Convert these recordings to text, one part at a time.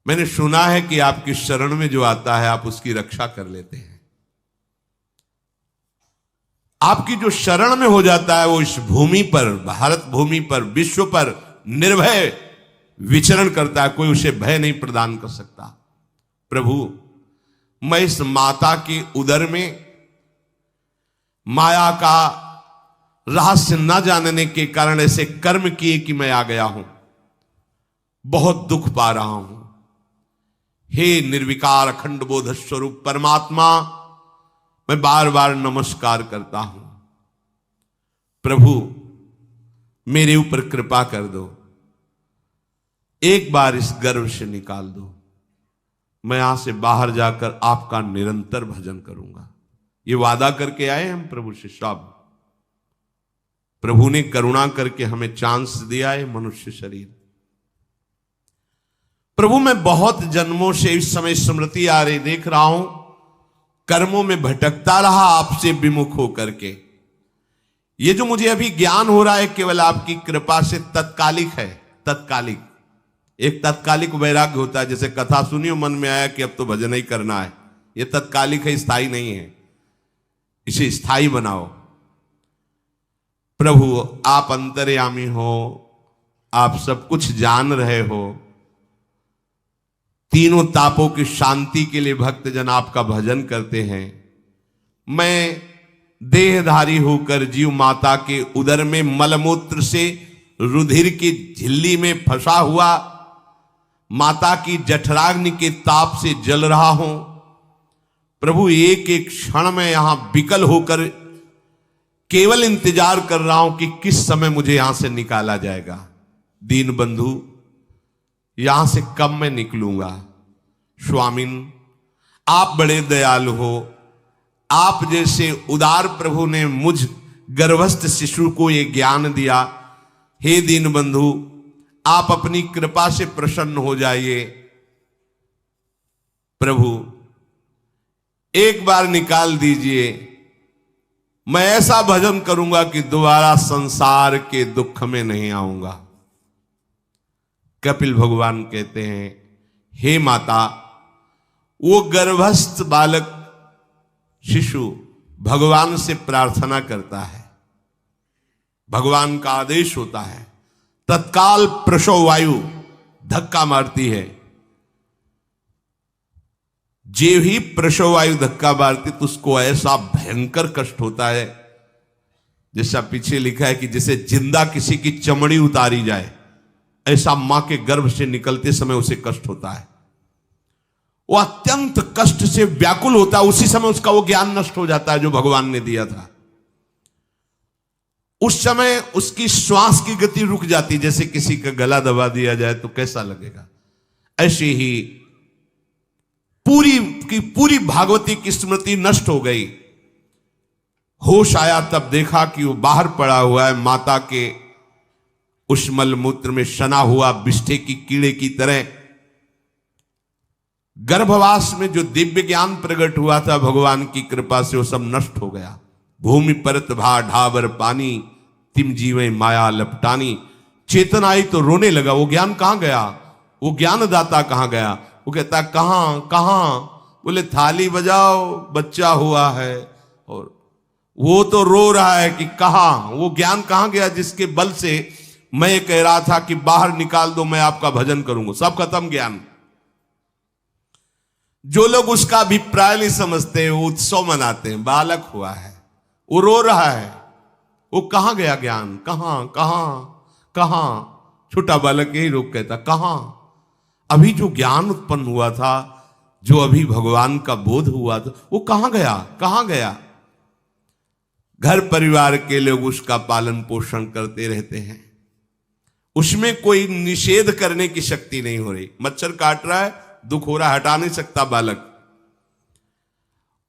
मैंने सुना है कि आपकी शरण में जो आता है आप उसकी रक्षा कर लेते हैं। आपकी जो शरण में हो जाता है वो इस भूमि पर, भारत भूमि पर, विश्व पर निर्भय विचरण करता है, कोई उसे भय नहीं प्रदान कर सकता। प्रभु, मैं इस माता के उदर में माया का रहस्य न जानने के कारण ऐसे कर्म किए कि मैं आ गया हूं, बहुत दुख पा रहा हूं। हे निर्विकार अखंड बोध स्वरूप परमात्मा, मैं बार बार नमस्कार करता हूं। प्रभु, मेरे ऊपर कृपा कर दो, एक बार इस गर्भ से निकाल दो, मैं यहां से बाहर जाकर आपका निरंतर भजन करूंगा। ये वादा करके आए हम प्रभु से सब। प्रभु ने करुणा करके हमें चांस दिया है मनुष्य शरीर। प्रभु, मैं बहुत जन्मों से इस समय स्मृति आ रही देख रहा हूं, कर्मों में भटकता रहा आपसे विमुख होकर के। ये जो मुझे अभी ज्ञान हो रहा है केवल आपकी कृपा से तत्कालिक है, तत्कालिक। एक तत्कालिक वैराग्य होता है, जैसे कथा सुनियो मन में आया कि अब तो भजन ही करना है, ये तत्कालिक है, स्थायी नहीं है। इसे स्थायी बनाओ। प्रभु, आप अंतर्यामी हो, आप सब कुछ जान रहे हो। तीनों तापों की शांति के लिए भक्तजन आपका भजन करते हैं। मैं देहधारी होकर जीव माता के उदर में मलमूत्र से रुधिर की झिल्ली में फंसा हुआ माता की जठराग्नि के ताप से जल रहा हूं। प्रभु, एक एक क्षण में यहां विकल होकर केवल इंतजार कर रहा हूं कि किस समय मुझे यहां से निकाला जाएगा। दीन बंधु, यहां से कब मैं निकलूंगा। स्वामिन, आप बड़े दयालु हो। आप जैसे उदार प्रभु ने मुझ गर्भस्थ शिशु को ये ज्ञान दिया। हे दीन बंधु, आप अपनी कृपा से प्रसन्न हो जाइए। प्रभु, एक बार निकाल दीजिए, मैं ऐसा भजन करूंगा कि दोबारा संसार के दुख में नहीं आऊंगा। कपिल भगवान कहते हैं, हे माता, वो गर्भस्थ बालक शिशु भगवान से प्रार्थना करता है, भगवान का आदेश होता है, तत्काल प्रसव वायु धक्का मारती है। जे ही प्रसव वायु धक्का मारती तो उसको ऐसा भयंकर कष्ट होता है, जैसा पीछे लिखा है कि जैसे जिंदा किसी की चमड़ी उतारी जाए, ऐसा मां के गर्भ से निकलते समय उसे कष्ट होता है। वो अत्यंत कष्ट से व्याकुल होता है। उसी समय उसका वो ज्ञान नष्ट हो जाता है जो भगवान ने दिया था। उस समय उसकी श्वास की गति रुक जाती, जैसे किसी का गला दबा दिया जाए तो कैसा लगेगा। ऐसे ही पूरी की पूरी भागवती की स्मृति नष्ट हो गई। होश आया तब देखा कि वो बाहर पड़ा हुआ है, माता के उस मलमूत्र में सना हुआ बिष्ठे की कीड़े की तरह। गर्भवास में जो दिव्य ज्ञान प्रकट हुआ था भगवान की कृपा से, वो सब नष्ट हो गया। भूमि परत भा ढाबर पानी, तिम जीवे माया लपटानी। चेतन आई तो रोने लगा। वो ज्ञान कहां गया, वो ज्ञानदाता कहां गया। वो कहता कहां कहां, बोले थाली बजाओ, बच्चा हुआ है। और वो तो रो रहा है कि कहां, वो ज्ञान कहां गया जिसके बल से मैं कह रहा था कि बाहर निकाल दो, मैं आपका भजन करूंगा। सब खत्म ज्ञान। जो लोग उसका अभिप्राय नहीं समझते, वो उत्सव मनाते हैं, बालक हुआ है, वो रो रहा है, वो कहां गया ज्ञान, कहां कहां कहां। छोटा बालक यही रोक कहता कहां। अभी जो ज्ञान उत्पन्न हुआ था, जो अभी भगवान का बोध हुआ था, वो कहां गया, कहां गया। घर परिवार के लोग उसका पालन पोषण करते रहते हैं, उसमें कोई निषेध करने की शक्ति नहीं हो रही। मच्छर काट रहा है, दुख हो रहा है, हटा नहीं सकता बालक।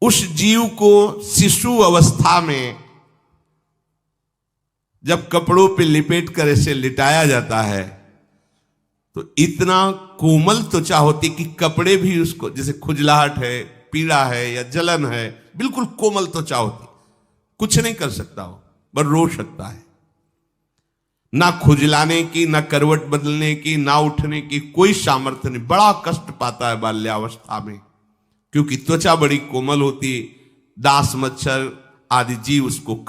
उस जीव को शिशु अवस्था में जब कपड़ों पे लिपेट कर ऐसे लिटाया जाता है तो इतना कोमल त्वचा होती कि कपड़े भी उसको, जैसे खुजलाहट है, पीड़ा है या जलन है, बिल्कुल कोमल त्वचा होती, कुछ नहीं कर सकता, वो बस रो सकता है। ना खुजलाने की, ना करवट बदलने की, ना उठने की कोई सामर्थ्य नहीं। बड़ा कष्ट पाता है बाल्यावस्था में, क्योंकि त्वचा बड़ी कोमल होती है, दास मच्छर आदि जीव उसको काट